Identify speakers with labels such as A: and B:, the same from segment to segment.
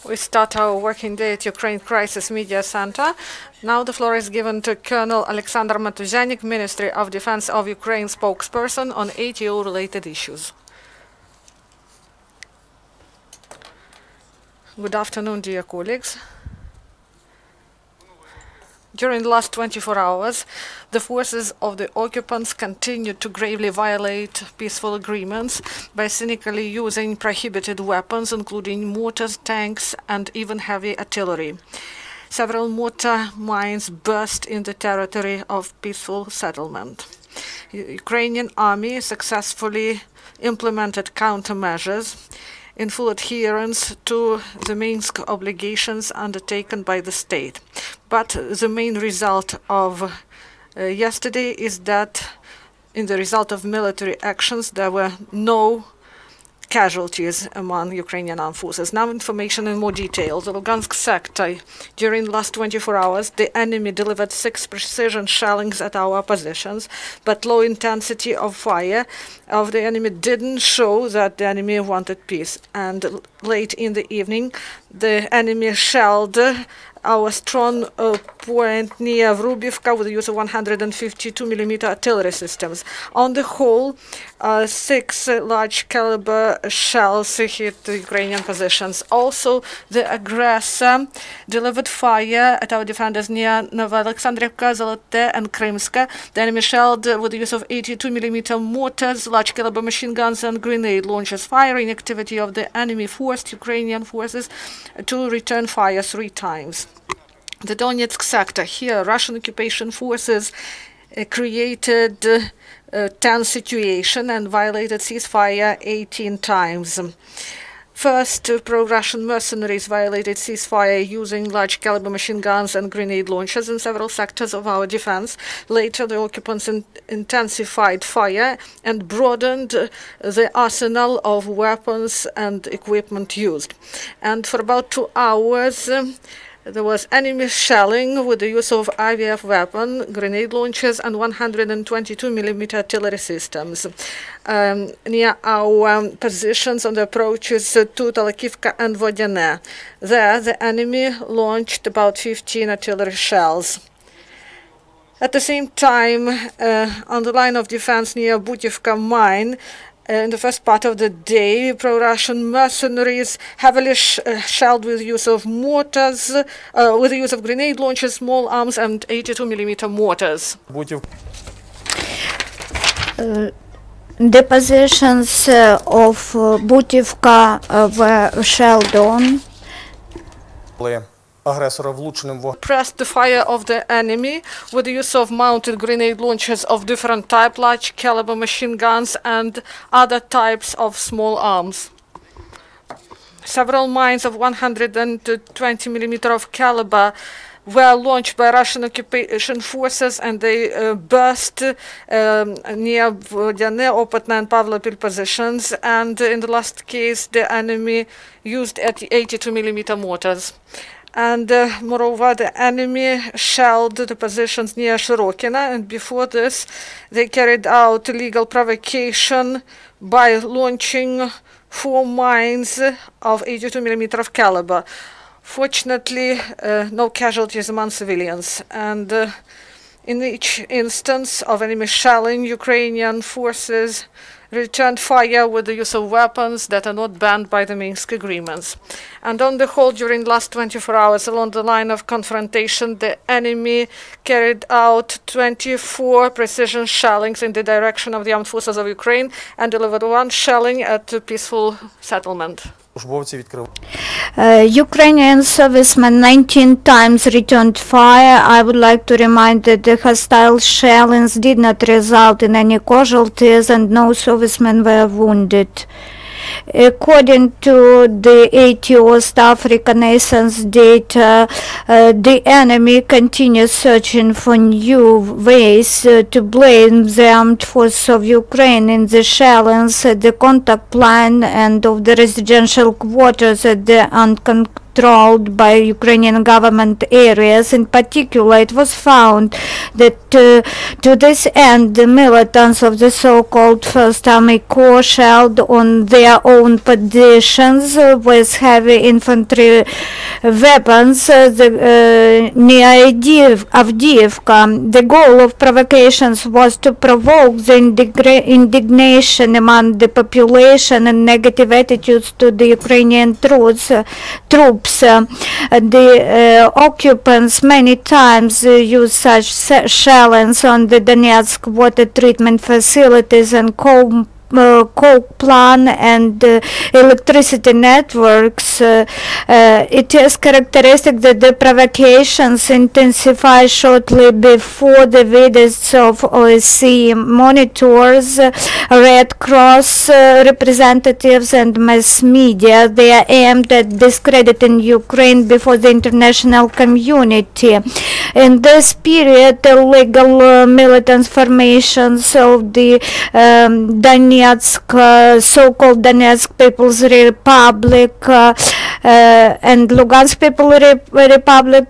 A: We start our working day at Ukraine Crisis Media Center. Now the floor is given to Colonel Oleksandr Motuzyanyk, Ministry of Defense of Ukraine spokesperson on ATO-related issues. Good afternoon, dear colleagues. During the last 24 hours, the forces of the occupants continued to gravely violate peaceful agreements by cynically using prohibited weapons, including mortars, tanks, and even heavy artillery. Several mortar mines burst in the territory of peaceful settlement. The Ukrainian army successfully implemented countermeasures in full adherence to the Minsk obligations undertaken by the state. But the main result of yesterday is that in the result of military actions, there were no casualties among Ukrainian armed forces. Now information in more detail. The Lugansk sector, during the last 24 hours, the enemy delivered 6 precision shellings at our positions, but low intensity of fire of the enemy didn't show that the enemy wanted peace. And late in the evening, the enemy shelled our strong point near Vrubivka with the use of 152mm artillery systems. On the whole, 6 large caliber shells hit the Ukrainian positions. Also, the aggressor delivered fire at our defenders near Oleksandrivka, Zolote, and Krymska. The enemy shelled with the use of 82mm mortars, large caliber machine guns, and grenade launchers. Firing activity of the enemy forced Ukrainian forces to return fire 3 times. The Donetsk sector, here Russian occupation forces created a tense situation and violated ceasefire 18 times. First, pro-Russian mercenaries violated ceasefire using large caliber machine guns and grenade launchers in several sectors of our defense. Later, the occupants intensified fire and broadened the arsenal of weapons and equipment used. And for about 2 hours, there was enemy shelling with the use of IVF weapon, grenade launchers, and 122mm artillery systems near our positions on the approaches to Talakivka and Vodyane. There, the enemy launched about 15 artillery shells. At the same time, on the line of defense near Butivka mine, in the first part of the day, pro-Russian mercenaries heavily shelled with the use of mortars, with the use of grenade launchers, small arms, and 82mm mortars.
B: The positions of Butivka were shelled on.
A: Pressed the fire of the enemy with the use of mounted grenade launchers of different type, large caliber machine guns, and other types of small arms. Several mines of 120mm of caliber were launched by Russian occupation forces, and they burst near Vodyane, Opatna, and Pavlopil positions. And in the last case, the enemy used 82mm mortars. And moreover, the enemy shelled the positions near Shirokina, and before this, they carried out illegal provocation by launching 4 mines of 82mm of caliber. Fortunately, no casualties among civilians. And in each instance of enemy shelling, Ukrainian forces returned fire with the use of weapons that are not banned by the Minsk agreements. And on the whole, during the last 24 hours, along the line of confrontation, the enemy carried out 24 precision shellings in the direction of the armed forces of Ukraine and delivered 1 shelling at a peaceful settlement.
B: Ukrainian servicemen 19 times returned fire. I would like to remind that the hostile shellings did not result in any casualties and no servicemen were wounded. According to the ATO staff reconnaissance data, the enemy continues searching for new ways to blame the armed forces of Ukraine in the shellings at the contact line and of the residential quarters at the controlled by Ukrainian government areas. In particular, it was found that to this end, the militants of the so-called First Army Corps shelled on their own positions with heavy infantry weapons near Avdiivka. The goal of provocations was to provoke the indignation among the population and negative attitudes to the Ukrainian troops. The occupants many times used such shellings on the Donetsk water treatment facilities and coke plant and electricity networks. It is characteristic that the provocations intensify shortly before the visits of OSCE monitors, Red Cross representatives and mass media. They are aimed at discrediting Ukraine before the international community. In this period, illegal militant formations of the so-called Donetsk People's Republic and Lugansk People's Republic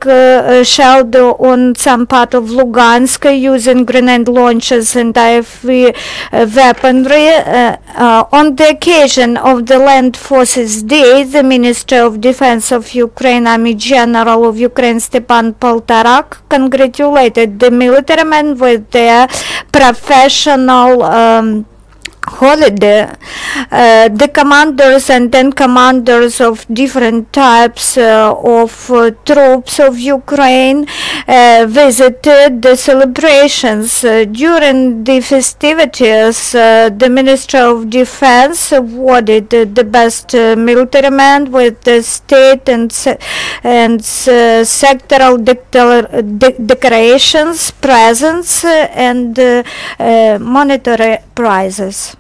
B: shelled on some part of Lugansk using grenade launchers and IFV weaponry. On the occasion of the Land Forces Day, the Minister of Defense of Ukraine, Army General of Ukraine Stepan Poltorak, congratulated the military men with their professional holiday. The commanders and then commanders of different types of troops of Ukraine visited the celebrations. During the festivities, the Minister of Defense awarded the best military man with the state and sectoral decorations, presents, and monetary prizes.